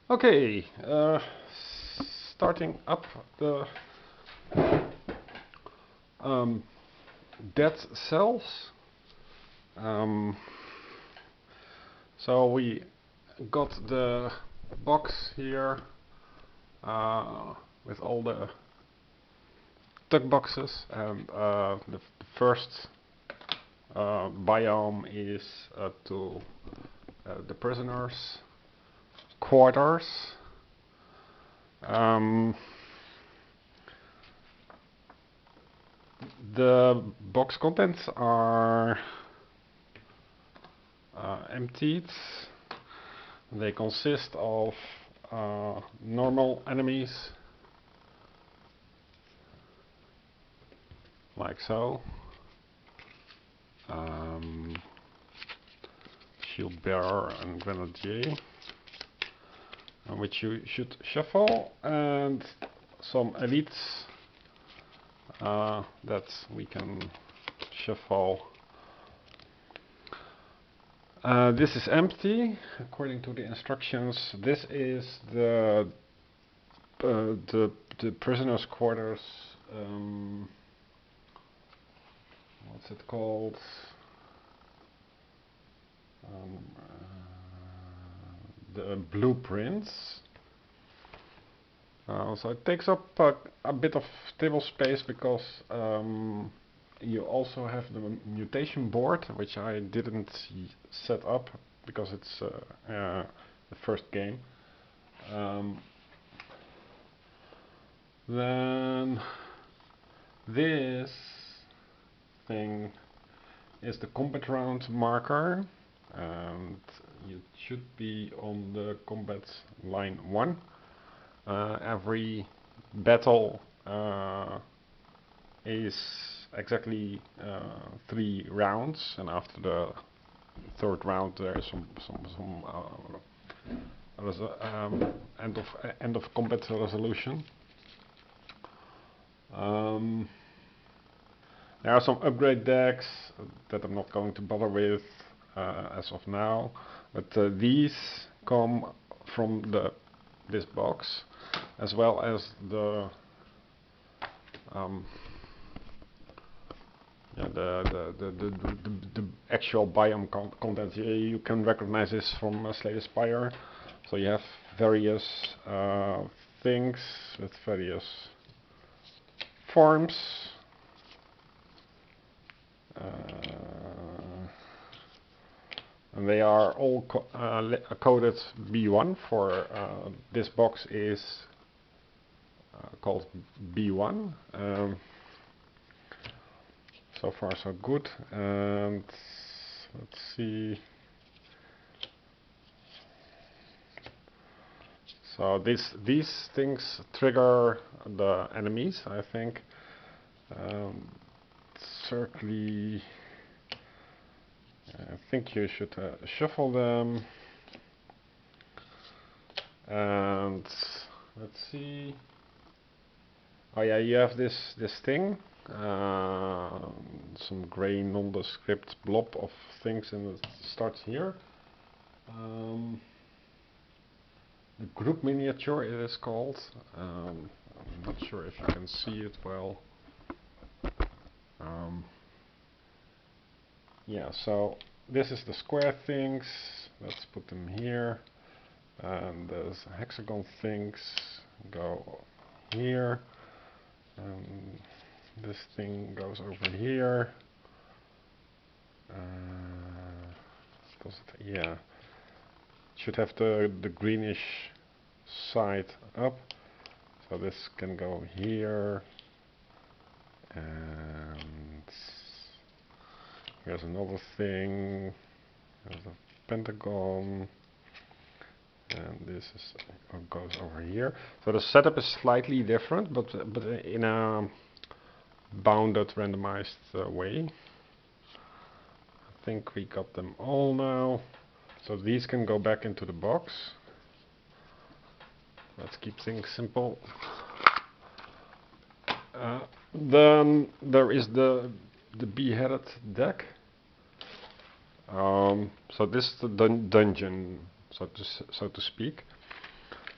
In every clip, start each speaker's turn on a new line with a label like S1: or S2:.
S1: Okay, starting up the um, dead cells. Um, so we got the box here with all the tuck boxes, and the first biome is to the prisoners' quarters. Um, the box contents are emptied. They consist of normal enemies, like so. Shield bearer and grenadier, which you should shuffle, and some elites that we can shuffle. This is empty, according to the instructions. This is the prisoner's quarters. What's it called? The blueprints. So it takes up a bit of table space because you also have the mutation board, which I didn't set up because it's the first game. Then this thing is the combat round marker, and you should be on the combat line 1. Every battle is exactly 3 rounds, and after the third round there is some end of combat resolution. There are some upgrade decks that I'm not going to bother with as of now, but these come from this box, as well as the actual biome content. You can recognize this from Slay the Spire. So you have various things with various forms. And they are all coded B1 for this box is called B1. So far so good, and let's see. So these things trigger the enemies, I think. Certainly, I think you should shuffle them. And let's see. Oh yeah, you have this thing, some grey nondescript blob of things, and it starts here. The group miniature it is called. I'm not sure if you can see it well. Yeah, so this is the square things. Let's put them here. And those hexagon things go here. This thing goes over here. Yeah, should have the greenish side up. So this can go here. And here's another thing. There's a pentagon. And this is goes over here. So the setup is slightly different, but in a bounded, randomized way. I think we got them all now. So these can go back into the box. Let's keep things simple. Then there is the Beheaded deck. So this is the dungeon, so to speak.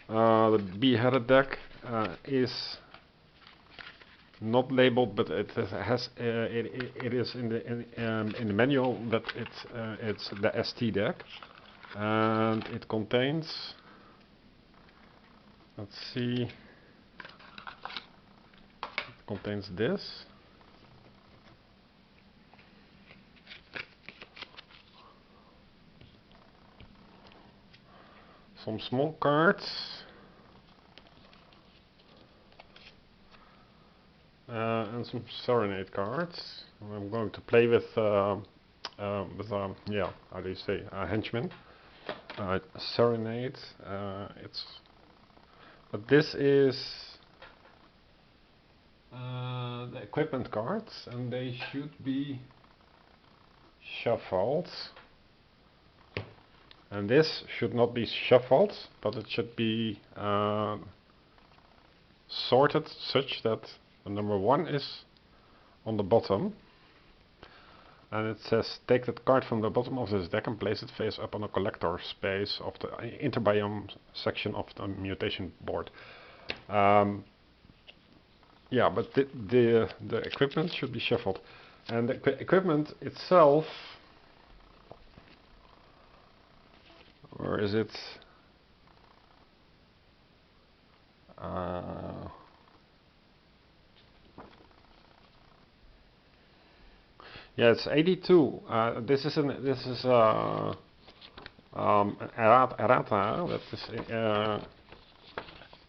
S1: The Beheaded deck is not labeled, but it has it is in the manual that it's the ST deck, and it contains, let's see, it contains this. Some small cards, and some Serenade cards. I'm going to play with yeah, how do you say, a henchman. Serenade. But this is the equipment cards, and they should be shuffled. And this should not be shuffled, but it should be sorted such that the number 1 is on the bottom. And it says, take that card from the bottom of this deck and place it face up on the collector space of the interbiome section of the mutation board. Yeah, but the equipment should be shuffled. And the equipment itself, where is it? Yeah, it's 82. This is errata that is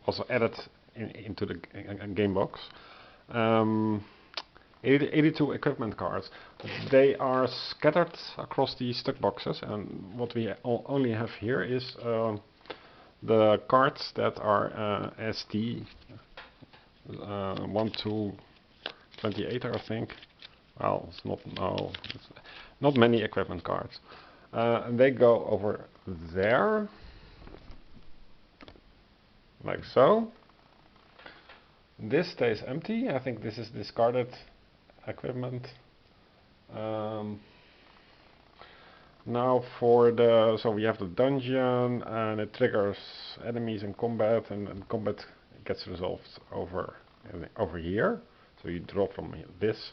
S1: also added into the game box. 82 equipment cards. They are scattered across the stack boxes, and what we only have here is the cards that are ST 1 to 28, I think. Well, it's not many equipment cards. And they go over there, like so. This stays empty. I think this is discarded equipment. Now for the, so we have the dungeon, and it triggers enemies in combat, and combat gets resolved over here. So you draw from this.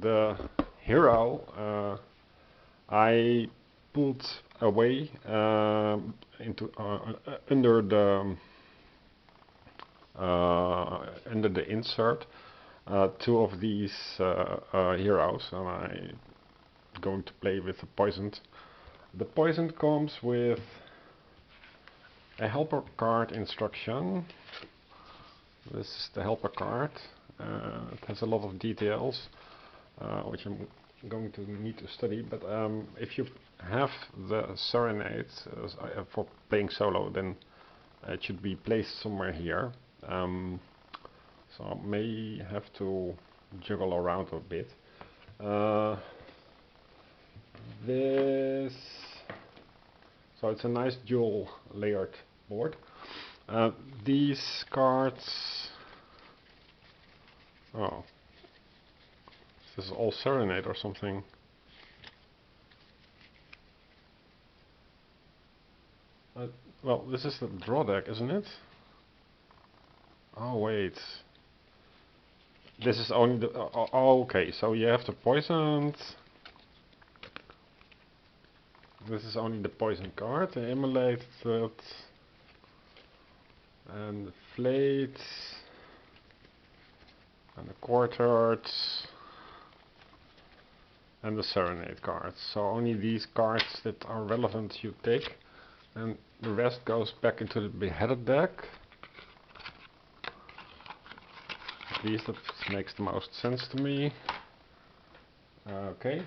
S1: The hero I put away into under the insert 2 of these heroes, and I'm going to play with the poisoned. The poisoned comes with a helper card instruction. This is the helper card. It has a lot of details, which I'm going to need to study, but if you have the Serenade for playing solo, then it should be placed somewhere here. So I may have to juggle around a bit. This, so it's a nice dual layered board. These cards, oh, this is all Serenade or something. Well, this is the draw deck, isn't it? Oh wait, this is only the, oh, okay, so you have the poisoned. This is only the poison card, the immolated, and the flayed, and the quartered, and the Serenade cards. So only these cards that are relevant you take, and the rest goes back into the Beheaded deck. At least that makes the most sense to me. Okay.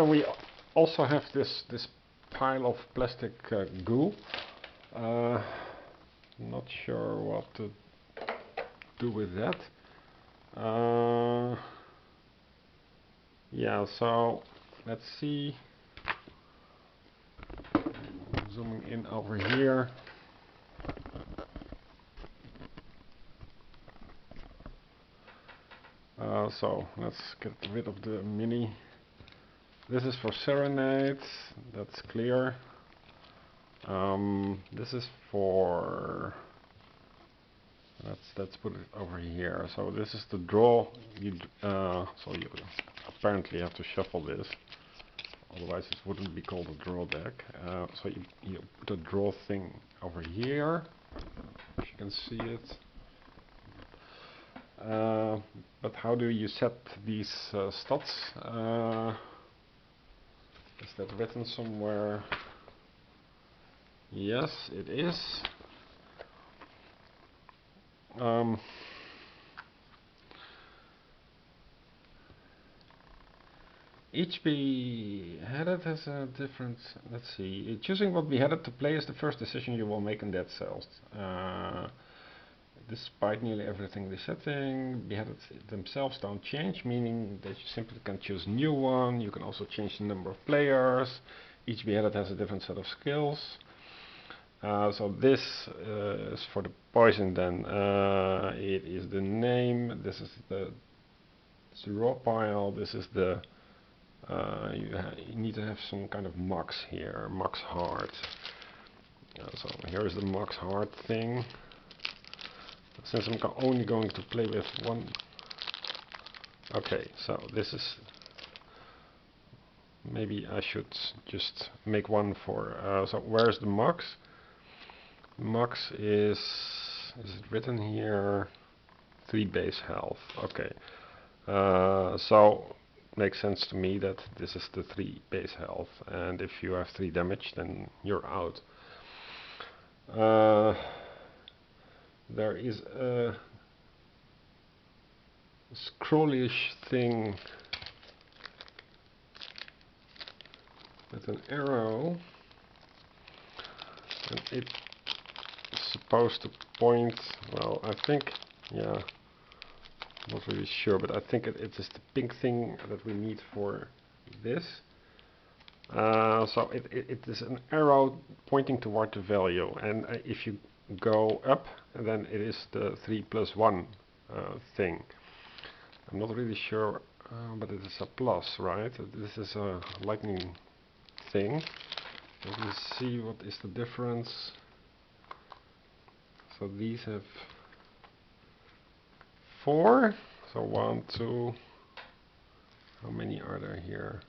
S1: We also have this pile of plastic goo. Not sure what to do with that. Yeah, so let's see. Zooming in over here. So let's get rid of the mini. this is for Serenade, that's clear. This is for, let's put it over here. So this is the draw. So you apparently have to shuffle this, otherwise this wouldn't be called a draw deck. So you put a draw thing over here, if you can see it. But how do you set these stats? Is that written somewhere? Yes, it is. Each beheaded has a different, let's see, choosing what beheaded to play is the first decision you will make in Dead Cells. Despite nearly everything the setting, beheaded themselves don't change, meaning that you simply can choose a new one. You can also change the number of players. Each beheaded has a different set of skills. So this is for the poison then. It is the name, this is the raw pile, this is the you need to have some kind of max here, max heart. So here is the max heart thing. Since I'm only going to play with one. Okay, so this is, maybe I should just make one for, so where's the max? Max is it written here? 3 base health. Okay, so makes sense to me that this is the 3 base health, and if you have 3 damage then you're out. There is a scrollish thing with an arrow, and it's supposed to point, well, I think, yeah, not really sure, but I think it is the pink thing that we need for this. So it is an arrow pointing toward the value, and if you go up, then it is the 3+1 thing. I'm not really sure, but it is a plus, right? This is a lightning thing. Let me see what is the difference. So these have 4. So 1, 2. How many are there here?